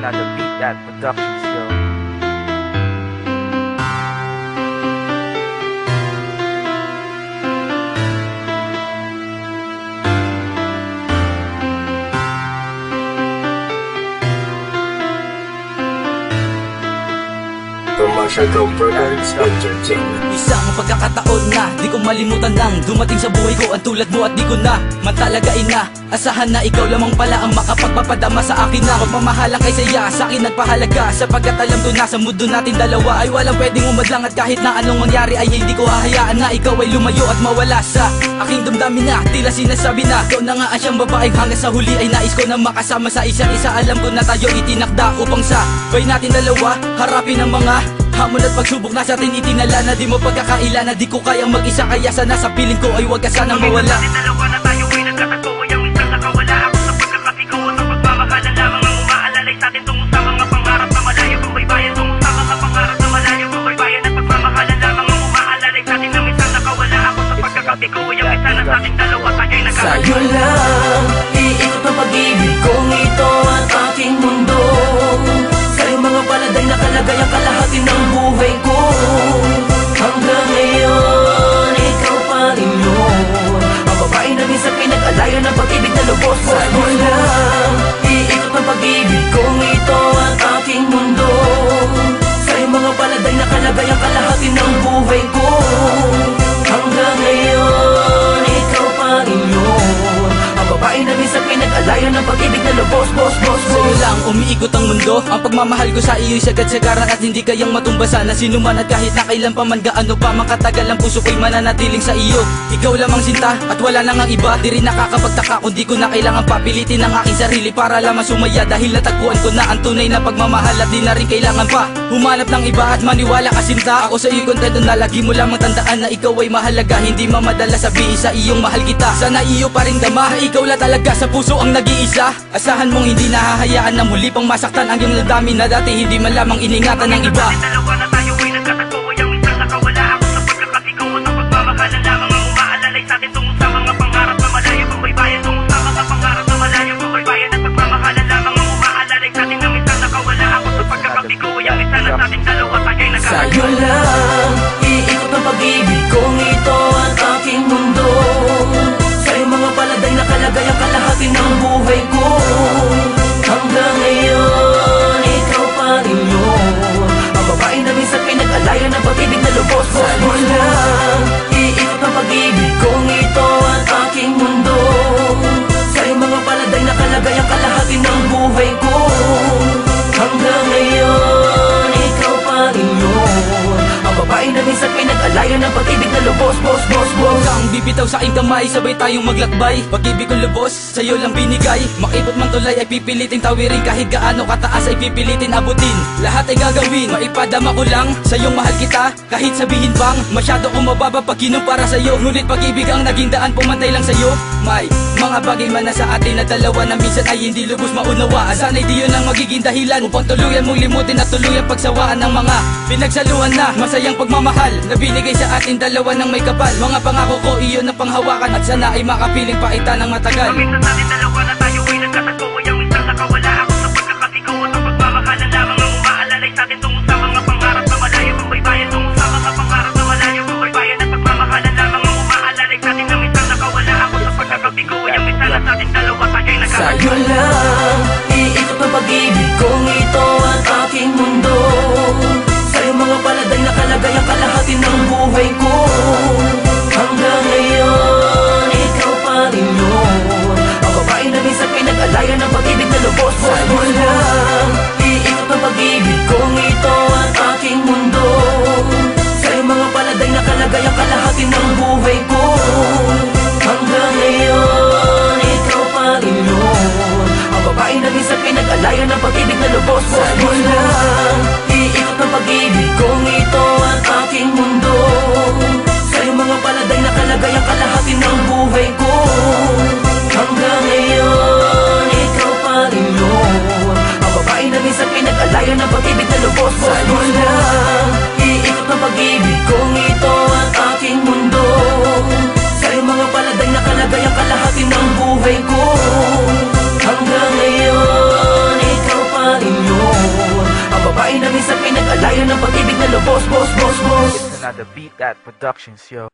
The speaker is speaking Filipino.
another Beat That Productions, yo. Commercial Products Entertainment. Isang pagkakataon na di ko malimutan nang dumating sa buhay ko ang tulad mo at di ko na matalagain na asahan na ikaw lamang pala ang makapagpapadama sa akin na pagmamahalang kay saya sa akin nagpahalaga sapagkat alam ko na sa mundo natin dalawa ay walang pwedeng umadlang at kahit na anong mangyari ay hindi ko hahayaan na ikaw ay lumayo at mawala sa aking damdamin na tila sinasabi na ikaw na nga ang siyang babaeng hanggang sa huli ay nais ko na makasama sa isa't isa. Alam ko na tayo itinakda upang sa bay natin dalawa harapin ang mga hamon at pagsubok na sa atin itinala na di mo pagkakaila na di ko kayang mag-isa kaya sana sa piling ko ay wag ka sanang mawala. Dalawa na tayo ay nagkatagpo ay ang minsan nakawala ako sa pagkakatigaw at ang pagmamahalan lamang ang umaalalay sa atin tungo sa mga pangarap na malayo kung may bayan tungo sa mga pangarap na malayo kung may bayan at pagmamahalan lamang ang umaalalay sa atin na minsan nakawala ako sa pagkakatigaw ay ang minsan na sa ating dalawa tayo ay nagkatagpo. Sa'yo lang iikot ang pag-ibig kong ito at aking mundo. Sa'yo mga paladay na kalagay ang kalahati ng buhay ko. Hanggang ngayon, ikaw pa rin yun ang babae na minsan pinag-alayan ng pag-ibig na lubos. Sa'yo lang iikot ang pag-ibig kong ito at aking mundo. Sa'yo mga paladay na kalagay ang kalahati ng buhay ko. Hanggang ngayon, ikaw pa rin yun ang babae na minsan pinag-alayan ng pag-ibig na lubos. Sa'yo lang umiikot ang mundo. Ang pagmamahal ko sa iyo'y sagad-sagaran at hindi kayang matumbasan na sinuman at kahit na kailan pa man gaano pa makatagal ang puso ko'y mananatiling sa iyo. Ikaw lamang sinta at wala nang ang iba. Di rin nakakapagtaka kung di ko na kailangan papilitin ang aking sarili para lamang sumaya dahil natagpuan ko na ang tunay na pagmamahal at di na rin kailangan pa humanap ng iba at maniwala ka sinta. Ako sa iyo kontento na lagi mo lamang tandaan na ikaw ay mahalaga. Hindi mamadala sabihin sa iyong mahal kita. Sana iyo pa rin dama na ikaw la talaga sa puso ang nag-iisa. Asahan mong hindi nahahayaan na muli pang masaktan ang iyong damdamin na dati hindi man lamang iningatan ng iba. Dalawa na tayo ay nagkatagpo ay ang minsan nakawala ako sa pagkakatigaw at ang pagmamahalan lamang ang umaalalay sa atin tungo sa mga pangarap na malayo kung may bayan tungo sa mga pangarap na malayo kung may bayan at pagmamahalan lamang ang umaalalay sa atin na minsan nakawala ako sa pagkakatigaw ay ang minsan na sa ating dalawa tayo ay nagkatagpo. Sa'yo lang iikot ang pag-ibig kong ito at aking mundo. Sa'yo mga paladay na kalagay ang kalahati ng buhay ko. Hanggang ngayon, ikaw pa rin yun ang babae na minsan pinag-alayan ng pag-ibig na lubos. Sa'yo lang iikot ang pag-ibig kong ito at aking mundo. Sa'yo mga paladay na kalagay ang kalahati ng buhay ko. Hanggang ngayon, ikaw pa rin yun ang babae na minsan pinag-alayan ng pag-ibig na lubos. Huwag kang bibitaw sa aking kamay, sabay tayong maglakbay. Pag-ibig kong lubos, sa'yo lang binigay. Makipot mang tulay ay pipilitin tawirin. Kahit gaano kataas ay pipilitin abutin. Lahat ay gagawin, maipadama ko lang sa'yong mahal kita. Kahit sabihin bang masyado kong mababa pag kinumpara sa'yo. Ngunit pag-ibig ang naging daan, pumantay lang sa'yo. May mga bagay man na sa atin na dalawa na minsan ay hindi lubos maunawaan. Sana'y di yun ang magiging dahilan upang tuluyan mong limutin at tuluyan pagsawaan ng mga pinagsaluhan na masayang pagmamahal na binigay sa atin dalawa ng may kapal. Mga pangako ko iyon ang panghawakan at sana ay makapiling paita ng matagal. Ang minsan natin dalawa na tayo ay nagkatagpo ay ang minsan nakawala ako sa pagkakatigaw at ang pagmamahalan lamang ang umaalalay sa atin tungo sa mga pangarap na malayo kung may bayan tungo sa mga pangarap na malayo kung may bayan at pagmamahalan lamang ang umaalalay sa atin na minsan nakawala ako sa pagkakatigaw ay ang minsan na sa ating dalawa tayo ay nagkatagpo. Sa'yo lang iikot ang pag-ibig kong ito at aking mundo. Sa'yo mga paladay na kalagay ang kalahati ng buhay ko. Hanggang ngayon, ikaw pa rin yun ang babae na minsan pinag-alayan ng pag-ibig na lubos. Sa'yo lang iikot ang pag-ibig kong ito at aking mundo. Sa'yo mga paladay na kalagay ang kalahati ng buhay ko. Hanggang ngayon, ikaw pa rin yun ang babae na minsan pinag-alayan ng pag-ibig na lubos. Sa'yo lang iikot ang pag-ibig kong ito at aking mundo. Sa'yo mga paladay na kalagay ang kalahati ng buhay ko. Hanggang ngayon, ikaw pa rin yun ang babae na minsan pinag-alayan ng pag-ibig na lubos. Sa'yo lang iikot ang pag-ibig kong ito at aking mundo. Sa'yo mga paladay na kalagay ang kalahati ng buhay ko. Hanggang ngayon, ikaw pa rin yun ng pag-ibig na lubos, boss, boss, boss. It's another Beat That Productions, yo.